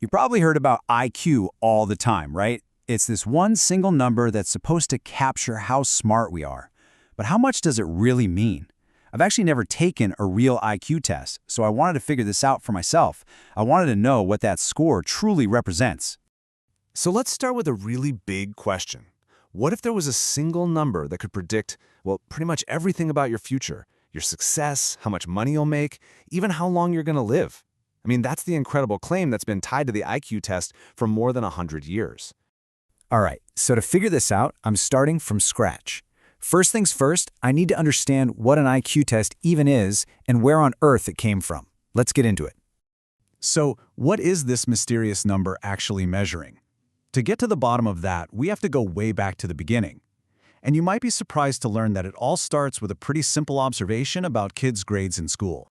You probably heard about IQ all the time, right? It's this one single number that's supposed to capture how smart we are. But how much does it really mean? I've actually never taken a real IQ test, so I wanted to figure this out for myself. I wanted to know what that score truly represents. So let's start with a really big question. What if there was a single number that could predict, well, pretty much everything about your future, your success, how much money you'll make, even how long you're going to live? I mean, that's the incredible claim that's been tied to the IQ test for more than 100 years. All right, so to figure this out, I'm starting from scratch. First things first, I need to understand what an IQ test even is and where on earth it came from. Let's get into it. So, what is this mysterious number actually measuring? To get to the bottom of that, we have to go way back to the beginning. And you might be surprised to learn that it all starts with a pretty simple observation about kids' grades in school.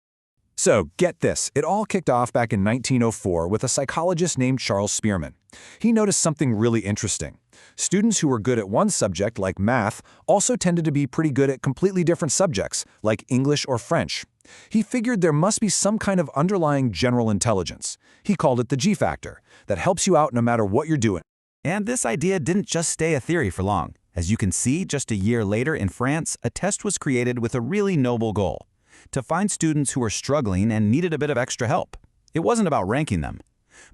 So, get this, it all kicked off back in 1904 with a psychologist named Charles Spearman. He noticed something really interesting. Students who were good at one subject, like math, also tended to be pretty good at completely different subjects, like English or French. He figured there must be some kind of underlying general intelligence. He called it the G factor, that helps you out no matter what you're doing. And this idea didn't just stay a theory for long. As you can see, just a year later in France, a test was created with a really noble goal: to find students who were struggling and needed a bit of extra help. It wasn't about ranking them.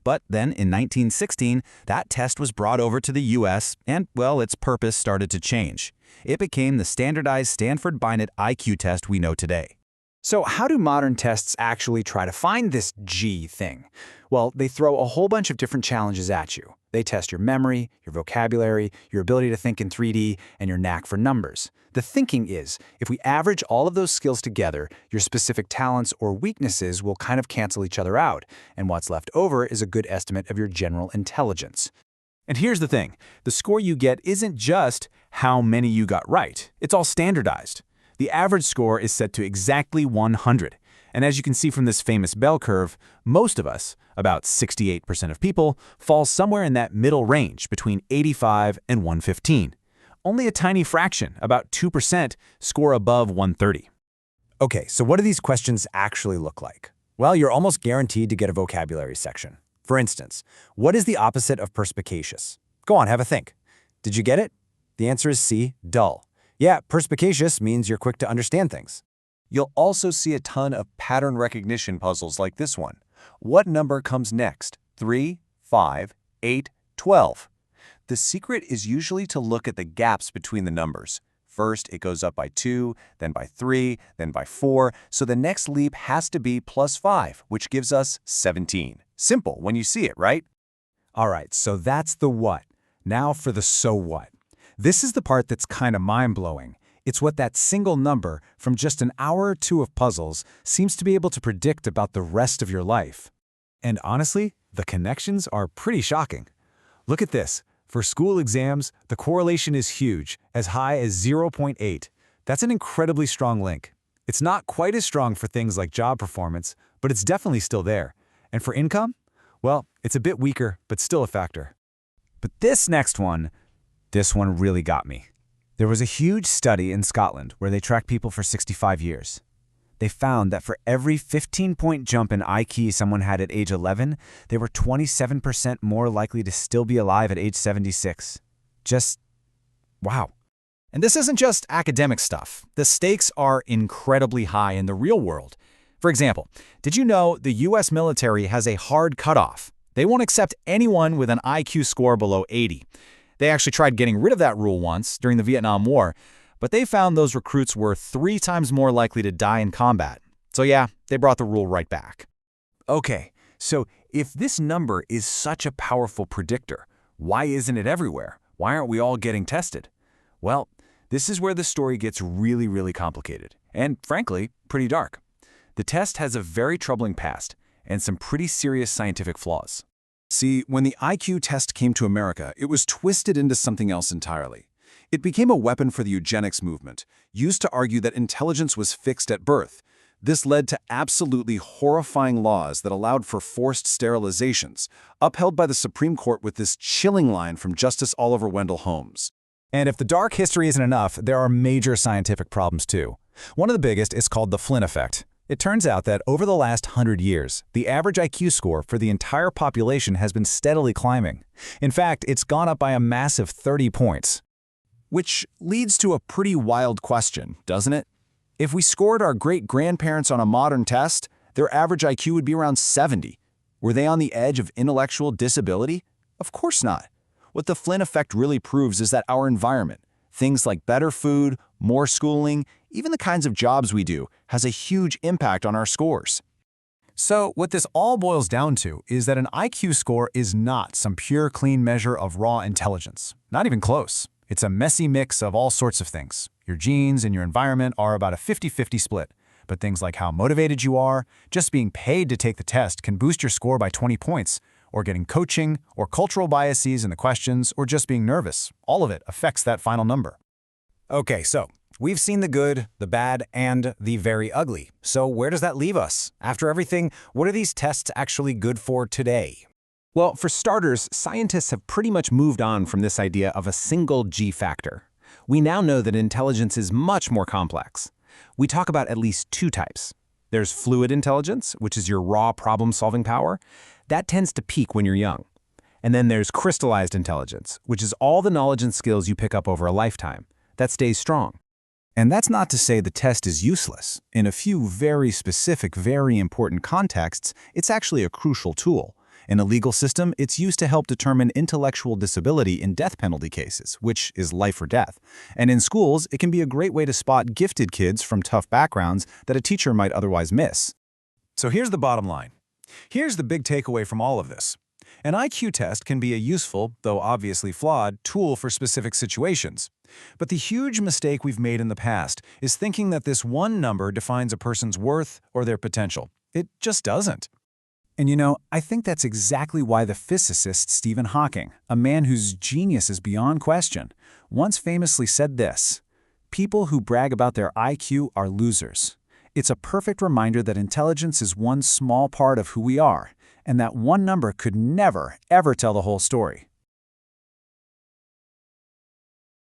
But then, in 1916, that test was brought over to the US, and, well, its purpose started to change. It became the standardized Stanford-Binet IQ test we know today. So how do modern tests actually try to find this G thing? Well, they throw a whole bunch of different challenges at you. They test your memory, your vocabulary, your ability to think in 3D, and your knack for numbers. The thinking is, if we average all of those skills together, your specific talents or weaknesses will kind of cancel each other out, and what's left over is a good estimate of your general intelligence. And here's the thing, the score you get isn't just how many you got right. It's all standardized. The average score is set to exactly 100. And as you can see from this famous bell curve, most of us, about 68% of people, fall somewhere in that middle range between 85 and 115. Only a tiny fraction, about 2%, score above 130. Okay, so what do these questions actually look like? Well, you're almost guaranteed to get a vocabulary section. For instance, what is the opposite of perspicacious? Go on, have a think. Did you get it? The answer is C, dull. Yeah, perspicacious means you're quick to understand things. You'll also see a ton of pattern recognition puzzles like this one. What number comes next? 3, 5, 8, 12. The secret is usually to look at the gaps between the numbers. First, it goes up by 2, then by 3, then by 4, so the next leap has to be plus 5, which gives us 17. Simple when you see it, right? All right, so that's the what. Now for the so what. This is the part that's kind of mind-blowing. It's what that single number from just an hour or two of puzzles seems to be able to predict about the rest of your life. And honestly, the connections are pretty shocking. Look at this. For school exams, the correlation is huge, as high as 0.8. That's an incredibly strong link. It's not quite as strong for things like job performance, but it's definitely still there. And for income? Well, it's a bit weaker, but still a factor. But this next one really got me. There was a huge study in Scotland where they tracked people for 65 years. They found that for every 15-point jump in IQ someone had at age 11, they were 27% more likely to still be alive at age 76. Just wow. And this isn't just academic stuff. The stakes are incredibly high in the real world. For example, did you know the US military has a hard cutoff? They won't accept anyone with an IQ score below 80. They actually tried getting rid of that rule once during the Vietnam War, but they found those recruits were 3 times more likely to die in combat. So yeah, they brought the rule right back. Okay, so if this number is such a powerful predictor, why isn't it everywhere? Why aren't we all getting tested? Well, this is where the story gets really complicated, and frankly, pretty dark. The test has a very troubling past and some pretty serious scientific flaws. See, when the IQ test came to America, it was twisted into something else entirely. It became a weapon for the eugenics movement, used to argue that intelligence was fixed at birth. This led to absolutely horrifying laws that allowed for forced sterilizations, upheld by the Supreme Court with this chilling line from Justice Oliver Wendell Holmes. And if the dark history isn't enough, there are major scientific problems too. One of the biggest is called the Flynn Effect. It turns out that over the last 100 years, the average IQ score for the entire population has been steadily climbing. In fact, it's gone up by a massive 30 points. Which leads to a pretty wild question, doesn't it? If we scored our great-grandparents on a modern test, their average IQ would be around 70. Were they on the edge of intellectual disability? Of course not. What the Flynn effect really proves is that our environment, things like better food, more schooling, even the kinds of jobs we do, has a huge impact on our scores. So what this all boils down to is that an IQ score is not some pure, clean measure of raw intelligence. Not even close. It's a messy mix of all sorts of things. Your genes and your environment are about a 50-50 split. But things like how motivated you are, just being paid to take the test can boost your score by 20 points, or getting coaching, or cultural biases in the questions, or just being nervous. All of it affects that final number. Okay, so we've seen the good, the bad, and the very ugly. So where does that leave us? After everything, what are these tests actually good for today? Well, for starters, scientists have pretty much moved on from this idea of a single G factor. We now know that intelligence is much more complex. We talk about at least two types. There's fluid intelligence, which is your raw problem-solving power. That tends to peak when you're young. And then there's crystallized intelligence, which is all the knowledge and skills you pick up over a lifetime. That stays strong. And that's not to say the test is useless. In a few very specific, very important contexts, it's actually a crucial tool. In a legal system, it's used to help determine intellectual disability in death penalty cases, which is life or death. And in schools, it can be a great way to spot gifted kids from tough backgrounds that a teacher might otherwise miss. So here's the bottom line. Here's the big takeaway from all of this. An IQ test can be a useful, though obviously flawed, tool for specific situations. But the huge mistake we've made in the past is thinking that this one number defines a person's worth or their potential. It just doesn't. And you know, I think that's exactly why the physicist Stephen Hawking, a man whose genius is beyond question, once famously said this: "People who brag about their IQ are losers." It's a perfect reminder that intelligence is one small part of who we are, and that one number could never, ever tell the whole story.